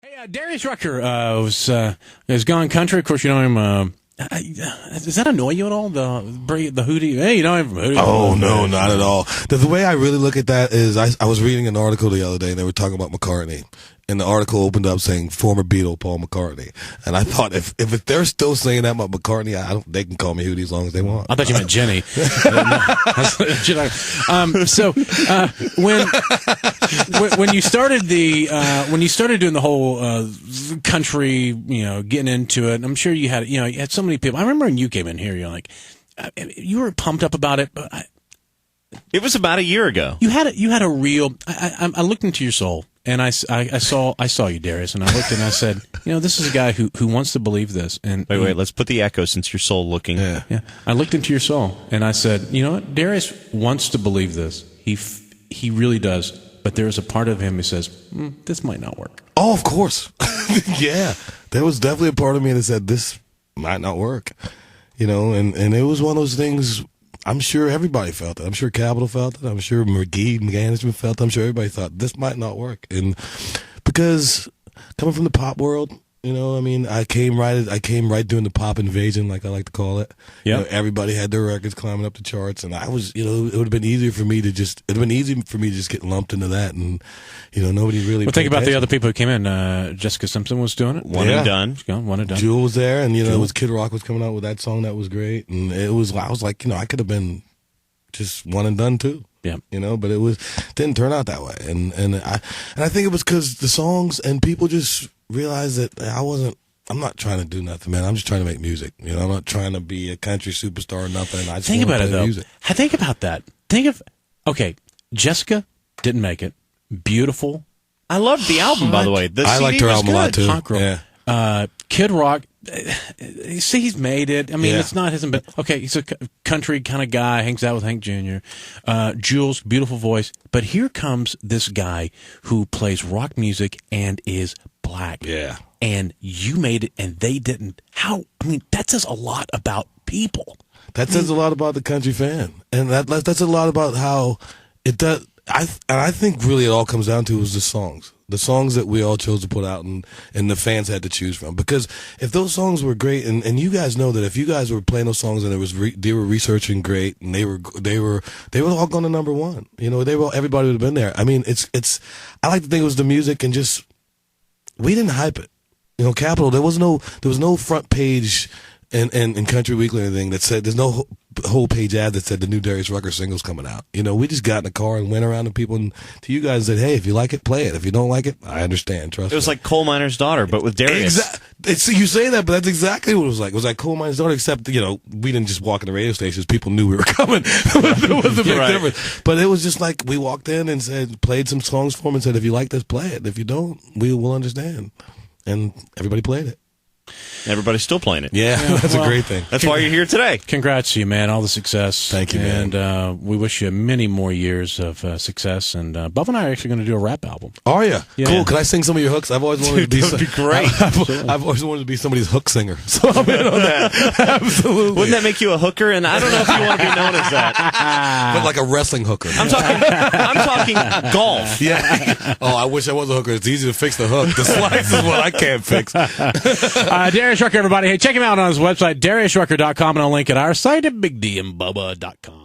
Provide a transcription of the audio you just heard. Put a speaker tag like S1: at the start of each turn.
S1: Hey, Darius Rucker has gone country. Of course, you know him. Does that annoy you at all? The Hootie? Hey, you know him from Hootie?
S2: Oh, no, not at all. The way I really look at that is I was reading an article the other day, and they were talking about McCartney. And the article opened up saying former Beatle Paul McCartney. And I thought if they're still saying that about McCartney, they can call me Hootie as long as they want.
S1: I thought you meant Jenny. When you started doing the whole country, getting into it, I'm sure you had so many people. I remember when you came in here, you're like, you were pumped up about it, but
S3: it was about a year ago.
S1: You had a real. I looked into your soul. And I saw you, Darius, and I looked and I said, this is a guy who wants to believe this. And
S3: wait, let's put the echo since you're soul looking.
S1: Yeah. I looked into your soul and I said, you know what, Darius wants to believe this. He really does. But there's a part of him who says, this might not work.
S2: Oh, of course. Yeah, there was definitely a part of me that said this might not work. And it was one of those things. I'm sure everybody felt it. I'm sure Capitol felt it. I'm sure McGee management felt it. I'm sure everybody thought this might not work. And because coming from the pop world, I came right during the pop invasion, like I like to call it.
S1: Yeah.
S2: Everybody had their records climbing up the charts, and I was, it would have been easy for me to just get lumped into that, and nobody really.
S1: Well, think about the other people who came in. Jessica Simpson was doing it.
S3: One and done.
S1: She's gone. One and done.
S2: Jewel was there, and it was Kid Rock was coming out with that song that was great, and I was like, I could have been just one and done too.
S1: Yeah.
S2: But it didn't turn out that way, and I think it was because the songs and people just realized that I'm not trying to do nothing, man. I'm just trying to make music. I'm not trying to be a country superstar or nothing. I just
S1: think about it though.
S2: Music.
S1: Think about that. Jessica didn't make it. Beautiful.
S3: I loved the album, by the way.
S2: I liked her album a lot too.
S1: Hot girl.
S2: Yeah.
S1: Kid Rock. See, he's made it. I mean, It's not his. But okay, he's a country kind of guy. Hangs out with Hank Jr. Jules, beautiful voice. But here comes this guy who plays rock music and is black.
S2: Yeah.
S1: And you made it, and they didn't. That says a lot about people.
S2: That says a lot about the country fan, and that's a lot about how it does. I think really it all comes down to is the songs that we all chose to put out, and the fans had to choose from. Because if those songs were great, and you guys know that if you guys were playing those songs and they were researching great, and they were all going to number one. Everybody would have been there. I mean, it's. I like to think it was the music and just we didn't hype it. Capitol. There was no front page in Country Weekly or anything that said, there's no whole page ad that said the new Darius Rucker single's coming out. We just got in the car and went around to people and to you guys said, hey, if you like it, play it. If you don't like it, I understand. Trust me.
S3: It was like Coal Miner's Daughter, but with Darius.
S2: You say that, but that's exactly what it was like. It was like Coal Miner's Daughter, except, we didn't just walk in the radio stations. People knew we were coming. There was a big difference. But it was just like we walked in and played some songs for them and said, if you like this, play it. If you don't, we will understand. And everybody played it.
S3: Everybody's still playing it.
S2: Yeah, that's a great thing.
S3: That's why you're here today.
S1: Congrats to you, man. All the success.
S2: Thank you, man.
S1: And we wish you many more years of success. And Bubba and I are actually going to do a rap album.
S2: Are you?
S1: Yeah.
S2: Cool. Can I sing some of your hooks? I've always wanted to be.
S3: That would be great.
S2: I've always wanted to be somebody's hook singer. So I'm in on that. Absolutely.
S3: Wouldn't that make you a hooker? And I don't know if you want to be known as that.
S2: But like a wrestling hooker.
S3: I'm talking golf.
S2: Yeah. Oh, I wish I was a hooker. It's easy to fix the hook. The slice is what I can't fix.
S1: Darius Rucker, everybody. Hey, check him out on his website, DariusRucker.com, and I'll link at our site at BigDandBubba.com.